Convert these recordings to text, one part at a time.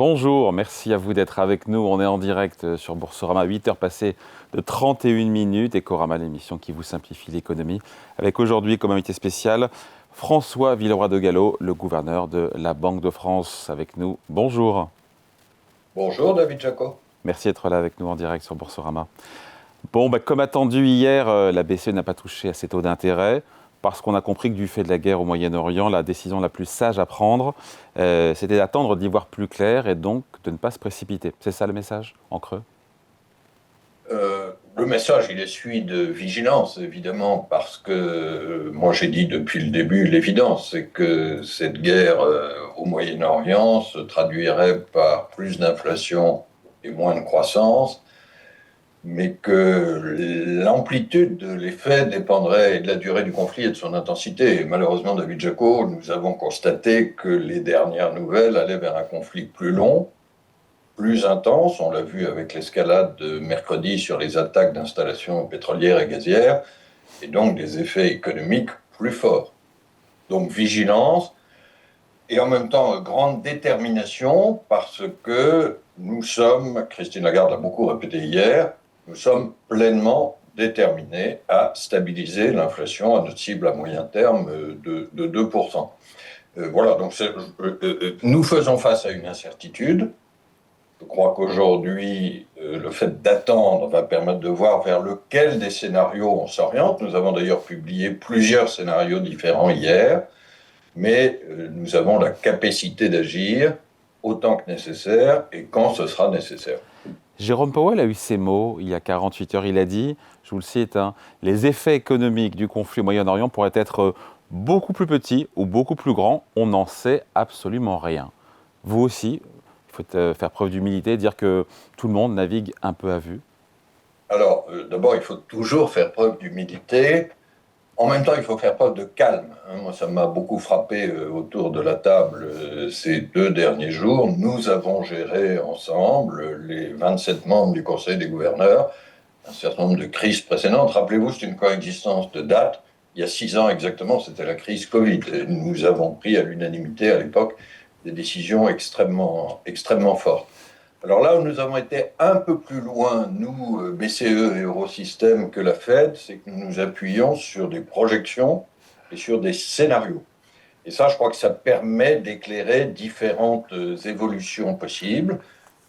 Bonjour, merci à vous d'être avec nous. On est en direct sur Boursorama, 8h passées de 31 minutes. Ecorama, l'émission qui vous simplifie l'économie. Avec aujourd'hui comme invité spécial, François Villeroy de Galhau, le gouverneur de la Banque de France. Avec nous, bonjour. Bonjour David Jaco. Merci d'être là avec nous en direct sur Boursorama. Bon, comme attendu hier, la BCE n'a pas touché à ses taux d'intérêt parce qu'on a compris que du fait de la guerre au Moyen-Orient, la décision la plus sage à prendre, c'était d'attendre d'y voir plus clair et donc de ne pas se précipiter. C'est ça le message, en creux? Le message, il est celui de vigilance, évidemment, parce que moi j'ai dit depuis le début l'évidence, c'est que cette guerre au Moyen-Orient se traduirait par plus d'inflation et moins de croissance, mais que l'amplitude de l'effet dépendrait de la durée du conflit et de son intensité. Et malheureusement, David Jaco, nous avons constaté que les dernières nouvelles allaient vers un conflit plus long, plus intense. On l'a vu avec l'escalade de mercredi sur les attaques d'installations pétrolières et gazières, et donc des effets économiques plus forts. Donc vigilance, et en même temps grande détermination, parce que nous sommes, Christine Lagarde l'a beaucoup répété hier, nous sommes pleinement déterminés à stabiliser l'inflation à notre cible à moyen terme de 2%. Voilà, donc nous faisons face à une incertitude. Je crois qu'aujourd'hui, le fait d'attendre va permettre de voir vers lequel des scénarios on s'oriente. Nous avons d'ailleurs publié plusieurs scénarios différents hier, mais nous avons la capacité d'agir autant que nécessaire et quand ce sera nécessaire. Jérôme Powell a eu ces mots il y a 48 heures. Il a dit, je vous le cite, les effets économiques du conflit au Moyen-Orient pourraient être beaucoup plus petits ou beaucoup plus grands. On n'en sait absolument rien. Vous aussi, il faut faire preuve d'humilité, dire que tout le monde navigue un peu à vue. Alors, d'abord, il faut toujours faire preuve d'humilité. En même temps, il faut faire preuve de calme. Moi, ça m'a beaucoup frappé autour de la table ces 2 derniers jours. Nous avons géré ensemble, les 27 membres du Conseil des gouverneurs, un certain nombre de crises précédentes. Rappelez-vous, c'est une coexistence de dates. Il y a 6 ans exactement, c'était la crise Covid. Et nous avons pris à l'unanimité à l'époque des décisions extrêmement fortes. Alors là où nous avons été un peu plus loin, nous, BCE et Eurosystème, que la Fed, c'est que nous nous appuyons sur des projections et sur des scénarios. Et ça, je crois que ça permet d'éclairer différentes évolutions possibles.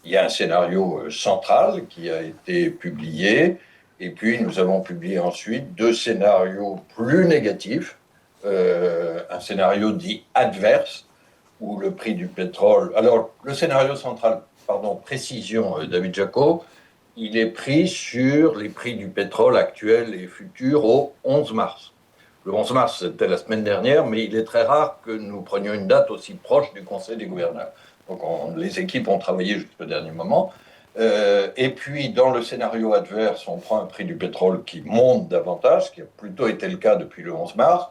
Il y a un scénario central qui a été publié, et puis nous avons publié ensuite 2 scénarios plus négatifs. Un scénario dit adverse, où le prix du pétrole... Alors, le scénario central, pardon, précision, David Jaco, il est pris sur les prix du pétrole actuels et futurs au 11 mars. Le 11 mars, c'était la semaine dernière, mais il est très rare que nous prenions une date aussi proche du Conseil des gouverneurs. Donc, les équipes ont travaillé jusqu'au dernier moment. Et puis, dans le scénario adverse, on prend un prix du pétrole qui monte davantage, ce qui a plutôt été le cas depuis le 11 mars,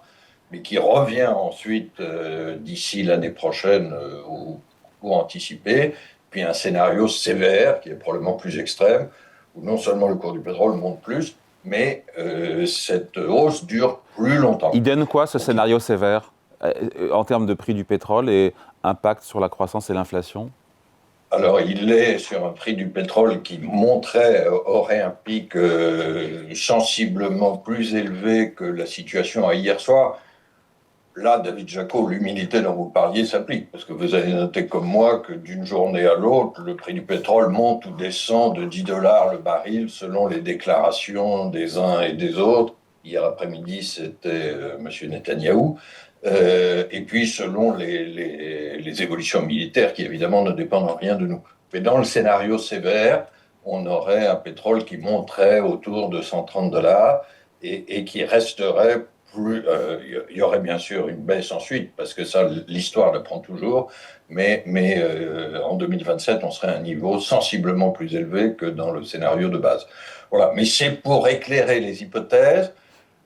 mais qui revient ensuite d'ici l'année prochaine ou anticipé, puis un scénario sévère, qui est probablement plus extrême, où non seulement le cours du pétrole monte plus, mais cette hausse dure plus longtemps. Il donne quoi ce scénario sévère en termes de prix du pétrole et impact sur la croissance et l'inflation? Alors, il est sur un prix du pétrole qui aurait un pic sensiblement plus élevé que la situation à hier soir. Là, David Jaco, l'humilité dont vous parliez s'applique, parce que vous avez noté comme moi que d'une journée à l'autre, le prix du pétrole monte ou descend de 10 dollars le baril selon les déclarations des uns et des autres. Hier après-midi, c'était M. Netanyahou. Et puis selon les évolutions militaires qui évidemment ne dépendent en rien de nous. Mais dans le scénario sévère, on aurait un pétrole qui monterait autour de 130 dollars et qui resterait plus. Il y aurait bien sûr une baisse ensuite, parce que ça, l'histoire le prend toujours, mais en 2027, on serait à un niveau sensiblement plus élevé que dans le scénario de base. Voilà, mais c'est pour éclairer les hypothèses.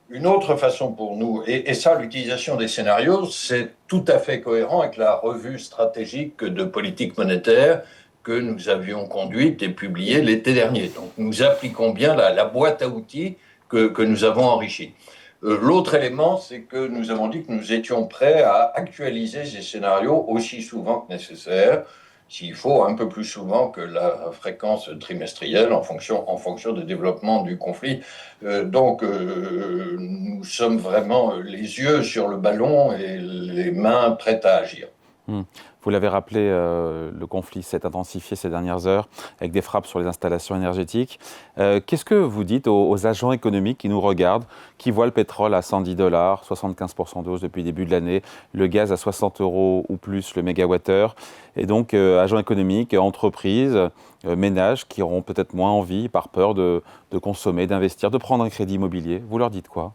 Une autre façon pour nous, et ça, l'utilisation des scénarios, c'est tout à fait cohérent avec la revue stratégique de politique monétaire que nous avions conduite et publiée l'été dernier. Donc nous appliquons bien la boîte à outils que nous avons enrichie. L'autre élément, c'est que nous avons dit que nous étions prêts à actualiser ces scénarios aussi souvent que nécessaire. s'il faut, un peu plus souvent que la fréquence trimestrielle en fonction des développements du conflit. Nous sommes vraiment les yeux sur le ballon et les mains prêtes à agir. Hmm. Vous l'avez rappelé, le conflit s'est intensifié ces dernières heures avec des frappes sur les installations énergétiques. Qu'est-ce que vous dites aux agents économiques qui nous regardent, qui voient le pétrole à 110 dollars, 75% de hausse depuis le début de l'année, le gaz à 60 euros ou plus le mégawattheure, et donc agents économiques, entreprises, ménages qui auront peut-être moins envie, par peur de consommer, d'investir, de prendre un crédit immobilier. Vous leur dites quoi?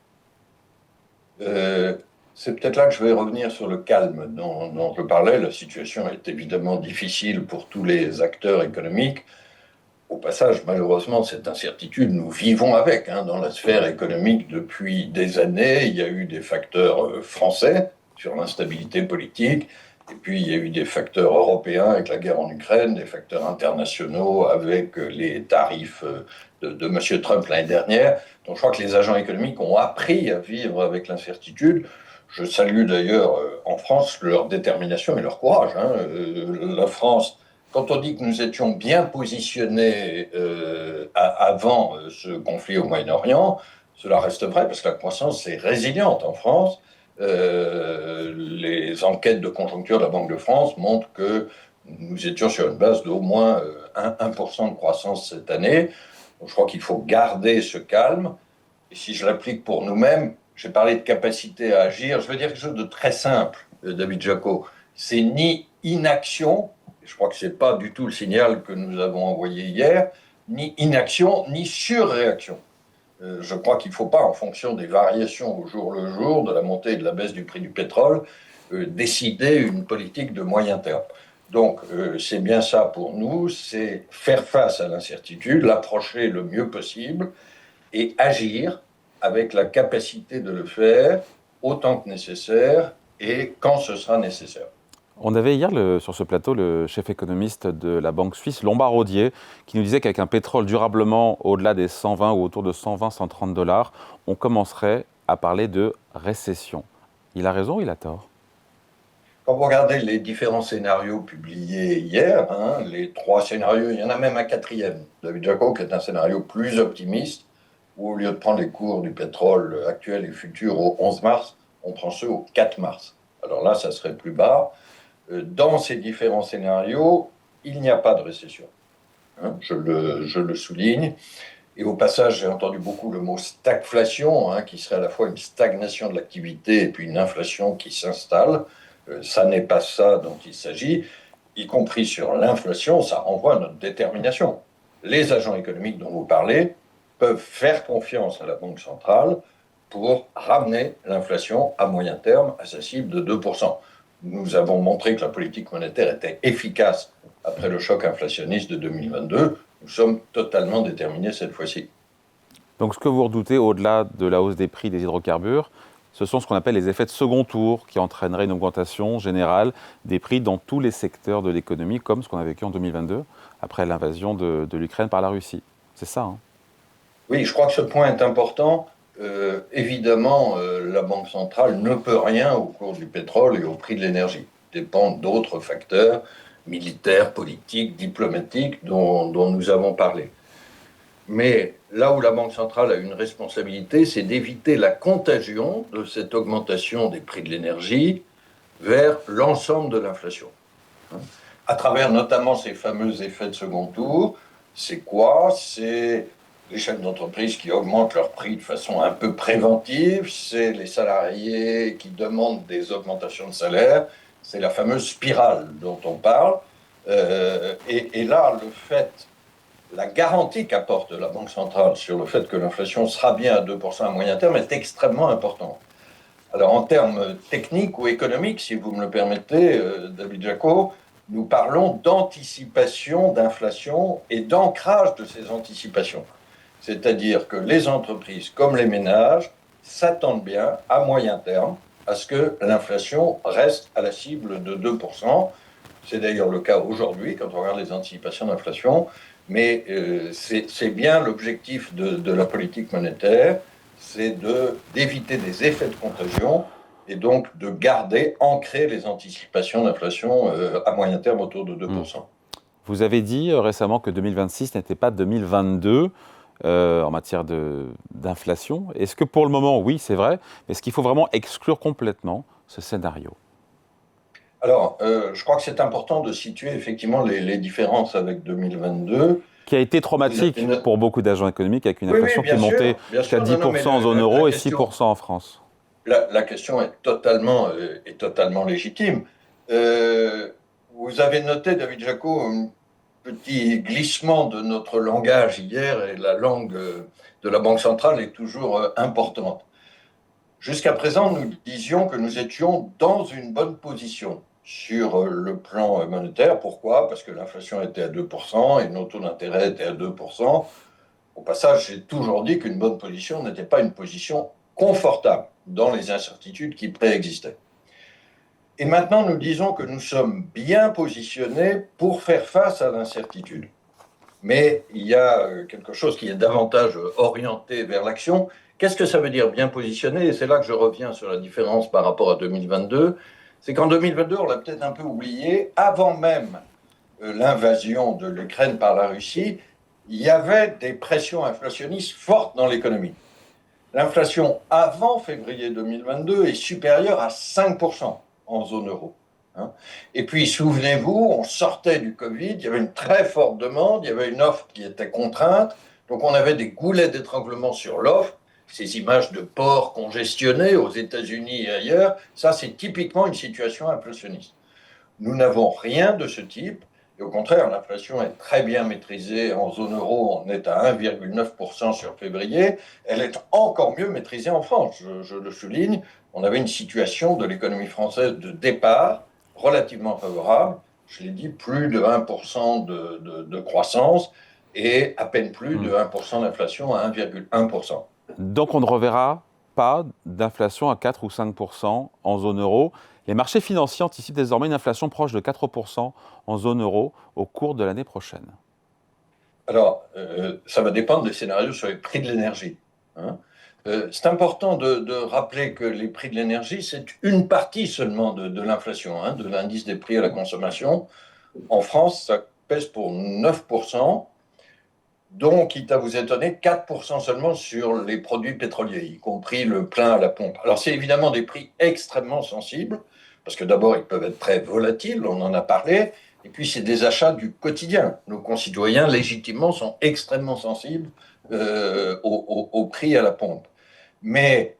Euh, c'est peut-être là que je vais revenir sur le calme dont je parlais. La situation est évidemment difficile pour tous les acteurs économiques. Au passage, malheureusement, cette incertitude, nous vivons avec, hein, dans la sphère économique depuis des années. Il y a eu des facteurs français sur l'instabilité politique, et puis il y a eu des facteurs européens avec la guerre en Ukraine, des facteurs internationaux avec les tarifs de M. Trump l'année dernière. Donc je crois que les agents économiques ont appris à vivre avec l'incertitude. Je salue d'ailleurs en France leur détermination et leur courage, hein. La France, quand on dit que nous étions bien positionnés avant ce conflit au Moyen-Orient, cela reste vrai parce que la croissance est résiliente en France. Les enquêtes de conjoncture de la Banque de France montrent que nous étions sur une base d'au moins 1% de croissance cette année. Donc, je crois qu'il faut garder ce calme. Et si je l'applique pour nous-mêmes, j'ai parlé de capacité à agir. Je veux dire quelque chose de très simple, David Jaco. C'est ni inaction, je crois que ce n'est pas du tout le signal que nous avons envoyé hier, ni inaction, ni surréaction. Je crois qu'il ne faut pas, en fonction des variations au jour le jour, de la montée et de la baisse du prix du pétrole, décider une politique de moyen terme. Donc, c'est bien ça pour nous, c'est faire face à l'incertitude, l'approcher le mieux possible et agir avec la capacité de le faire autant que nécessaire et quand ce sera nécessaire. On avait hier sur ce plateau le chef économiste de la banque suisse, Lombard Odier, qui nous disait qu'avec un pétrole durablement au-delà des 120 ou autour de 120-130 dollars, on commencerait à parler de récession. Il a raison ou il a tort? Quand vous regardez les différents scénarios publiés hier, hein, les trois scénarios, il y en a même un quatrième, David Jaco, qui est un scénario plus optimiste, où au lieu de prendre les cours du pétrole actuel et futur au 11 mars, on prend ceux au 4 mars. Alors là, ça serait plus bas. Dans ces différents scénarios, il n'y a pas de récession, hein, je le souligne. Et au passage, j'ai entendu beaucoup le mot stagflation, hein, qui serait à la fois une stagnation de l'activité et puis une inflation qui s'installe. Ça n'est pas ça dont il s'agit, y compris sur l'inflation, ça renvoie à notre détermination. Les agents économiques dont vous parlez peuvent faire confiance à la Banque centrale pour ramener l'inflation à moyen terme à sa cible de 2%. Nous avons montré que la politique monétaire était efficace après le choc inflationniste de 2022. Nous sommes totalement déterminés cette fois-ci. Donc ce que vous redoutez au-delà de la hausse des prix des hydrocarbures, ce sont ce qu'on appelle les effets de second tour qui entraîneraient une augmentation générale des prix dans tous les secteurs de l'économie, comme ce qu'on a vécu en 2022 après l'invasion de l'Ukraine par la Russie. C'est ça, hein? Oui, je crois que ce point est important. Évidemment, la Banque centrale ne peut rien au cours du pétrole et au prix de l'énergie. Dépend d'autres facteurs militaires, politiques, diplomatiques dont nous avons parlé. Mais là où la Banque centrale a une responsabilité, c'est d'éviter la contagion de cette augmentation des prix de l'énergie vers l'ensemble de l'inflation, hein, à travers notamment ces fameux effets de second tour. C'est quoi? C'est les chefs d'entreprise qui augmentent leurs prix de façon un peu préventive, c'est les salariés qui demandent des augmentations de salaire, c'est la fameuse spirale dont on parle. Et là, la garantie qu'apporte la Banque centrale sur le fait que l'inflation sera bien à 2% à moyen terme est extrêmement importante. Alors, en termes techniques ou économiques, si vous me le permettez, David Jaco, nous parlons d'anticipation d'inflation et d'ancrage de ces anticipations. C'est-à-dire que les entreprises comme les ménages s'attendent bien, à moyen terme, à ce que l'inflation reste à la cible de 2%. C'est d'ailleurs le cas aujourd'hui, quand on regarde les anticipations d'inflation, mais c'est bien l'objectif de la politique monétaire, c'est d'éviter des effets de contagion et donc de garder, ancrer les anticipations d'inflation à moyen terme autour de Hmm. 2%. Vous avez dit récemment que 2026 n'était pas 2022 en matière d'inflation. Est-ce que pour le moment, oui, c'est vrai, mais est-ce qu'il faut vraiment exclure complètement ce scénario? Alors, je crois que c'est important de situer effectivement les différences avec 2022. Qui a été Vous avez traumatique pour beaucoup d'agents économiques, avec une Oui, oui, inflation qui est montée bien jusqu'à sûr, non, non, mais 10% en zone la euro et question, 6% en France. la question est totalement légitime. Euh, Vous avez noté, David Jaco, un petit glissement de notre langage hier, et la langue de la Banque centrale est toujours importante. Jusqu'à présent, nous disions que nous étions dans une bonne position sur le plan monétaire. Pourquoi? Parce que l'inflation était à 2% et nos taux d'intérêt étaient à 2%. Au passage, j'ai toujours dit qu'une bonne position n'était pas une position confortable dans les incertitudes qui préexistaient. Et maintenant, nous disons que nous sommes bien positionnés pour faire face à l'incertitude. Mais il y a quelque chose qui est davantage orienté vers l'action. Qu'est-ce que ça veut dire bien positionné? Et c'est là que je reviens sur la différence par rapport à 2022. C'est qu'en 2022, on l'a peut-être un peu oublié, avant même l'invasion de l'Ukraine par la Russie, il y avait des pressions inflationnistes fortes dans l'économie. L'inflation avant février 2022 est supérieure à 5% en zone euro. Hein. Et puis, souvenez-vous, on sortait du Covid, il y avait une très forte demande, il y avait une offre qui était contrainte, donc on avait des goulets d'étranglement sur l'offre. Ces images de ports congestionnés aux États-Unis et ailleurs, ça c'est typiquement une situation inflationniste. Nous n'avons rien de ce type. Et au contraire, l'inflation est très bien maîtrisée en zone euro. On est à 1,9% sur février. Elle est encore mieux maîtrisée en France. Je le souligne. On avait une situation de l'économie française de départ relativement favorable. Je l'ai dit, plus de 1% de croissance et à peine plus Hmm. de 1% d'inflation à 1,1%. Donc on ne reverra pas d'inflation à 4 ou 5% en zone euro. Les marchés financiers anticipent désormais une inflation proche de 4% en zone euro au cours de l'année prochaine. Alors, ça va dépendre des scénarios sur les prix de l'énergie. Hein. C'est important de rappeler que les prix de l'énergie, c'est une partie seulement de l'inflation, hein, de l'indice des prix à la consommation. En France, ça pèse pour 9%, dont, quitte à vous étonner, 4% seulement sur les produits pétroliers, y compris le plein à la pompe. Alors, c'est évidemment des prix extrêmement sensibles, parce que d'abord, ils peuvent être très volatiles, on en a parlé, et puis c'est des achats du quotidien. Nos concitoyens, légitimement, sont extrêmement sensibles au prix à la pompe. Mais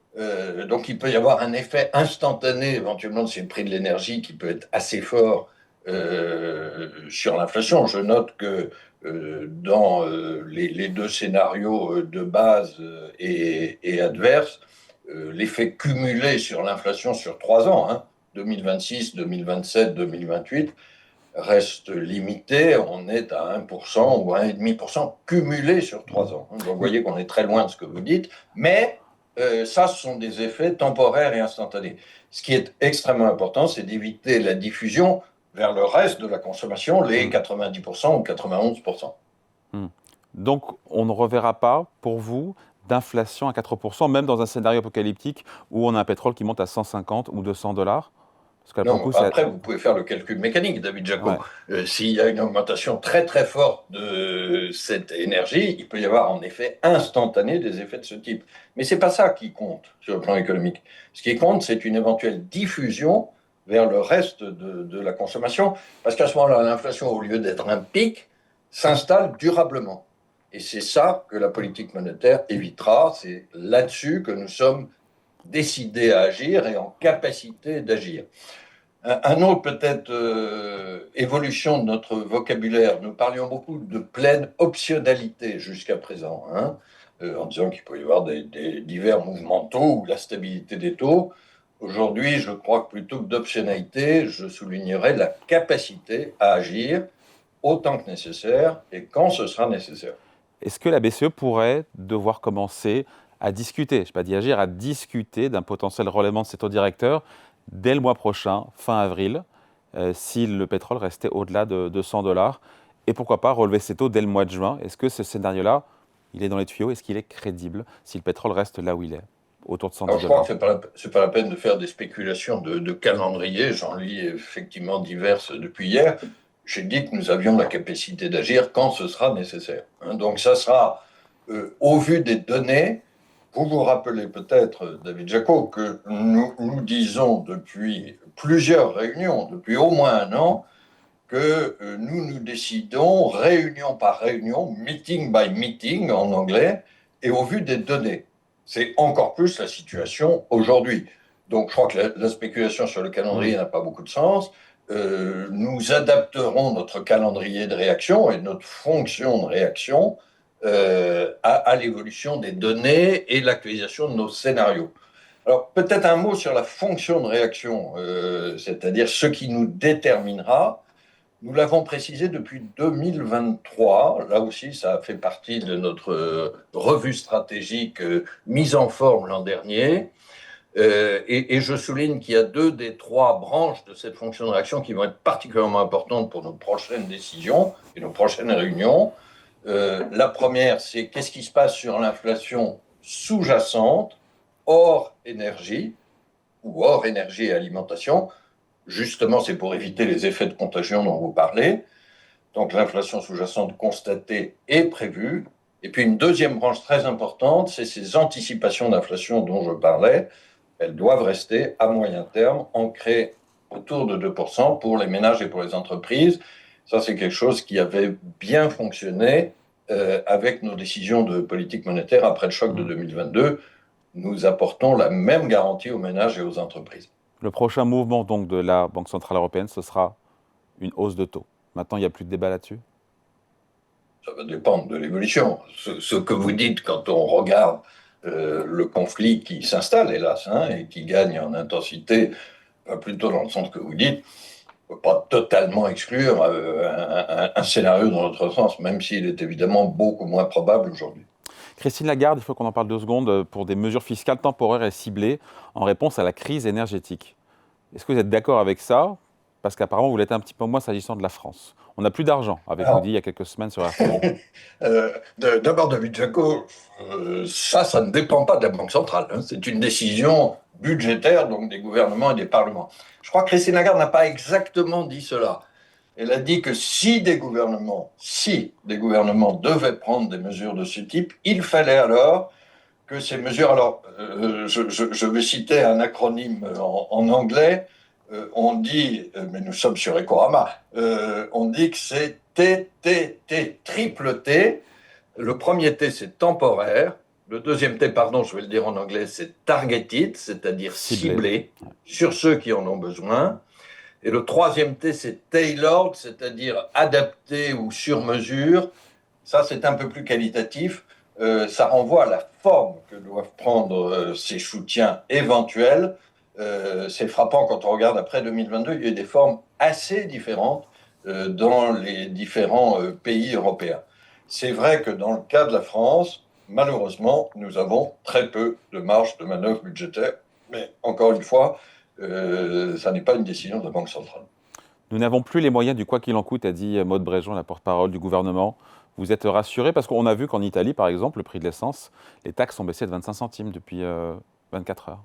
donc il peut y avoir un effet instantané éventuellement de ces prix de l'énergie qui peut être assez fort sur l'inflation. Je note que dans les deux scénarios de base et adverse, l'effet cumulé sur l'inflation sur 3 ans, hein, 2026, 2027, 2028, reste limité. On est à 1% ou 1,5% cumulé sur 3 ans. Donc vous voyez qu'on est très loin de ce que vous dites, mais ça, ce sont des effets temporaires et instantanés. Ce qui est extrêmement important, c'est d'éviter la diffusion vers le reste de la consommation, les 90% ou 91%. Hmm. Donc on ne reverra pas, pour vous, d'inflation à 4%, même dans un scénario apocalyptique où on a un pétrole qui monte à 150 ou 200 dollars? Parce que là, pour le Non, coup, c'est... après, vous pouvez faire le calcul mécanique, David Jaco. Ouais. S'il y a une augmentation très très forte de cette énergie, il peut y avoir en effet instantané des effets de ce type. Mais c'est pas ça qui compte sur le plan économique. Ce qui compte, c'est une éventuelle diffusion vers le reste de la consommation, parce qu'à ce moment-là, l'inflation, au lieu d'être un pic, s'installe durablement. Et c'est ça que la politique monétaire évitera. C'est là-dessus que nous sommes décidés à agir et en capacité d'agir. Un autre peut-être évolution de notre vocabulaire. Nous parlions beaucoup de pleine optionnalité jusqu'à présent, hein, en disant qu'il peut y avoir des divers mouvements de taux ou la stabilité des taux. Aujourd'hui, je crois que plutôt que d'optionnalité, je soulignerai la capacité à agir autant que nécessaire et quand ce sera nécessaire. Est-ce que la BCE pourrait devoir commencer à discuter, je ne sais pas d'y agir, à discuter d'un potentiel relèvement de ses taux directeurs dès le mois prochain, fin avril, si le pétrole restait au-delà de 100 dollars? Et pourquoi pas relever ses taux dès le mois de juin? Est-ce que ce scénario-là, il est dans les tuyaux? Est-ce qu'il est crédible si le pétrole reste là où il est? autour de 110 Alors, je crois dollars. que c'est pas la peine de faire des spéculations de calendrier. J'en lis effectivement diverses depuis hier. J'ai dit que nous avions la capacité d'agir quand ce sera nécessaire. Hein. Donc, ça sera, au vu des données, vous vous rappelez peut-être, David Jaco, que nous disons depuis plusieurs réunions, depuis au moins un an, que nous décidons réunion par réunion, meeting by meeting en anglais, et au vu des données. C'est encore plus la situation aujourd'hui. Donc je crois que la spéculation sur le calendrier n'a pas beaucoup de sens. Nous adapterons notre calendrier de réaction et notre fonction de réaction à l'évolution des données et l'actualisation de nos scénarios. Alors peut-être un mot sur la fonction de réaction, c'est-à-dire ce qui nous déterminera. Nous l'avons précisé depuis 2023. Là aussi, ça a fait partie de notre revue stratégique mise en forme l'an dernier. Et je souligne qu'il y a deux des trois branches de cette fonction de réaction qui vont être particulièrement importantes pour nos prochaines décisions et nos prochaines réunions. La première, c'est qu'est-ce qui se passe sur l'inflation sous-jacente, hors énergie, ou hors énergie et alimentation. Justement, c'est pour éviter les effets de contagion dont vous parlez. Donc l'inflation sous-jacente constatée est prévue. Et puis une deuxième branche très importante, c'est ces anticipations d'inflation dont je parlais. Elles doivent rester à moyen terme ancrées autour de 2% pour les ménages et pour les entreprises. Ça, c'est quelque chose qui avait bien fonctionné avec nos décisions de politique monétaire après le choc de 2022. Nous apportons la même garantie aux ménages et aux entreprises. Le prochain mouvement donc de la Banque centrale européenne, ce sera une hausse de taux. Maintenant, il n'y a plus de débat là-dessus? Ça va dépendre de l'évolution. Ce que vous dites quand on regarde le conflit qui s'installe, hélas, hein, et qui gagne en intensité, va plutôt dans le sens que vous dites, on ne peut pas totalement exclure un scénario dans l'autre sens, même s'il est évidemment beaucoup moins probable aujourd'hui. Christine Lagarde, il faut qu'on en parle 2 secondes, pour des mesures fiscales temporaires et ciblées en réponse à la crise énergétique. Est-ce que vous êtes d'accord avec ça? Parce qu'apparemment, vous l'êtes un petit peu moins s'agissant de la France. On n'a plus d'argent, avez-vous dit il y a quelques semaines sur RTL. D'abord, David Jaco, ça ne dépend pas de la Banque centrale. Hein. C'est une décision budgétaire, donc des gouvernements et des parlements. Je crois que Christine Lagarde n'a pas exactement dit cela. Elle a dit que si des gouvernements devaient prendre des mesures de ce type, il fallait alors que ces mesures. Alors, je vais citer un acronyme en anglais. On dit, mais nous sommes sur Ecorama, on dit que c'est TTT, triple T. Le premier T, c'est temporaire. Le deuxième T, pardon, je vais le dire en anglais, c'est targeted, c'est-à-dire ciblé sur ceux qui en ont besoin. Et le troisième T, c'est tailored, c'est-à-dire adapté ou sur mesure. Ça, c'est un peu plus qualitatif. Ça renvoie à la forme que doivent prendre ces soutiens éventuels. C'est frappant quand on regarde après 2022, il y a eu des formes assez différentes dans les différents pays européens. C'est vrai que dans le cas de la France, malheureusement, nous avons très peu de marge de manœuvre budgétaire. Mais encore une fois, ça n'est pas une décision de la Banque centrale. Nous n'avons plus les moyens du quoi qu'il en coûte, a dit Maud Bréjon, la porte-parole du gouvernement. Vous êtes rassuré? Parce qu'on a vu qu'en Italie, par exemple, le prix de l'essence, les taxes ont baissé de 25 centimes depuis 24 heures.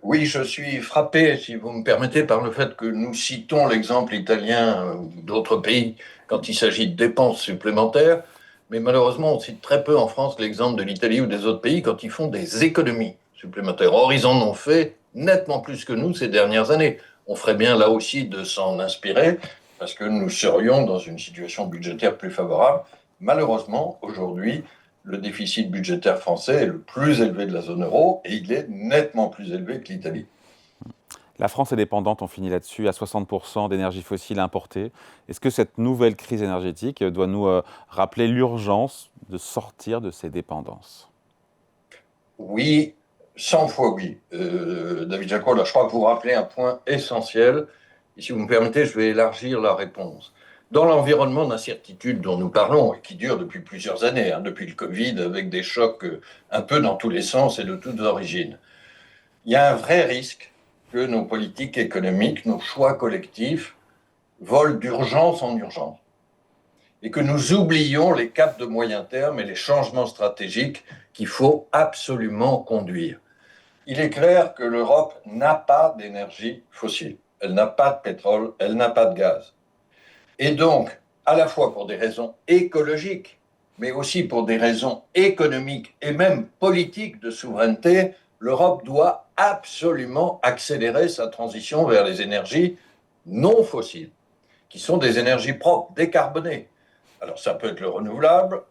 Oui, je suis frappé, si vous me permettez, par le fait que nous citons l'exemple italien ou d'autres pays quand il s'agit de dépenses supplémentaires, mais malheureusement, on cite très peu en France l'exemple de l'Italie ou des autres pays quand ils font des économies supplémentaires. Or, ils en ont fait nettement plus que nous ces dernières années. On ferait bien là aussi de s'en inspirer parce que nous serions dans une situation budgétaire plus favorable. Malheureusement, aujourd'hui, le déficit budgétaire français est le plus élevé de la zone euro et il est nettement plus élevé que l'Italie. La France est dépendante, on finit là-dessus, à 60% d'énergie fossile importée. Est-ce que cette nouvelle crise énergétique doit nous rappeler l'urgence de sortir de ces dépendances? Oui, 100 fois oui. David Jaco, là, je crois que vous rappelez un point essentiel. Et si vous me permettez, je vais élargir la réponse. Dans l'environnement d'incertitude dont nous parlons, et qui dure depuis plusieurs années, hein, depuis le Covid, avec des chocs un peu dans tous les sens et de toutes origines, il y a un vrai risque que nos politiques économiques, nos choix collectifs, volent d'urgence en urgence. et que nous oublions les caps de moyen terme et les changements stratégiques qu'il faut absolument conduire. Il est clair que l'Europe n'a pas d'énergie fossile. Elle n'a pas de pétrole, elle n'a pas de gaz. Et donc, à la fois pour des raisons écologiques, mais aussi pour des raisons économiques et même politiques de souveraineté, l'Europe doit absolument accélérer sa transition vers les énergies non fossiles, qui sont des énergies propres, décarbonées. Alors ça peut être le renouvelable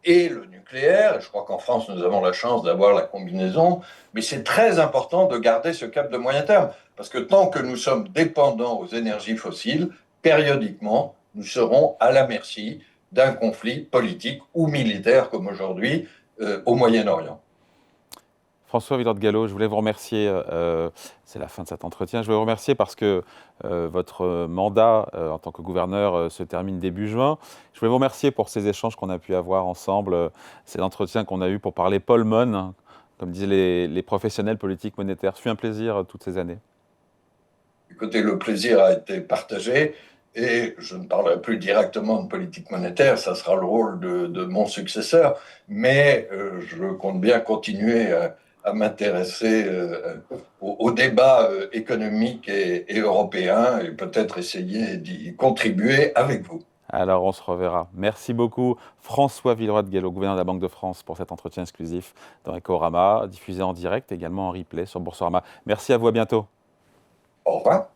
et le nucléaire, je crois qu'en France nous avons la chance d'avoir la combinaison, mais c'est très important de garder ce cap de moyen terme, parce que tant que nous sommes dépendants aux énergies fossiles, périodiquement, nous serons à la merci d'un conflit politique ou militaire comme aujourd'hui au Moyen-Orient. François Villard-de-Galhau, je voulais vous remercier, c'est la fin de cet entretien, je voulais vous remercier parce que votre mandat en tant que gouverneur se termine début juin. Je voulais vous remercier pour ces échanges qu'on a pu avoir ensemble, ces entretiens qu'on a eus pour parler Polmon, comme disaient les professionnels politiques monétaires. Ce fut un plaisir toutes ces années. Écoutez, le plaisir a été partagé et je ne parlerai plus directement de politique monétaire, ça sera le rôle de mon successeur, mais je compte bien continuer à m'intéresser au débat économique et européen et peut-être essayer d'y contribuer avec vous. Alors on se reverra. Merci beaucoup François Villeroy-de-Galhau, gouverneur de la Banque de France, pour cet entretien exclusif dans Ecorama, diffusé en direct également en replay sur Boursorama. Merci à vous, à bientôt. Au revoir.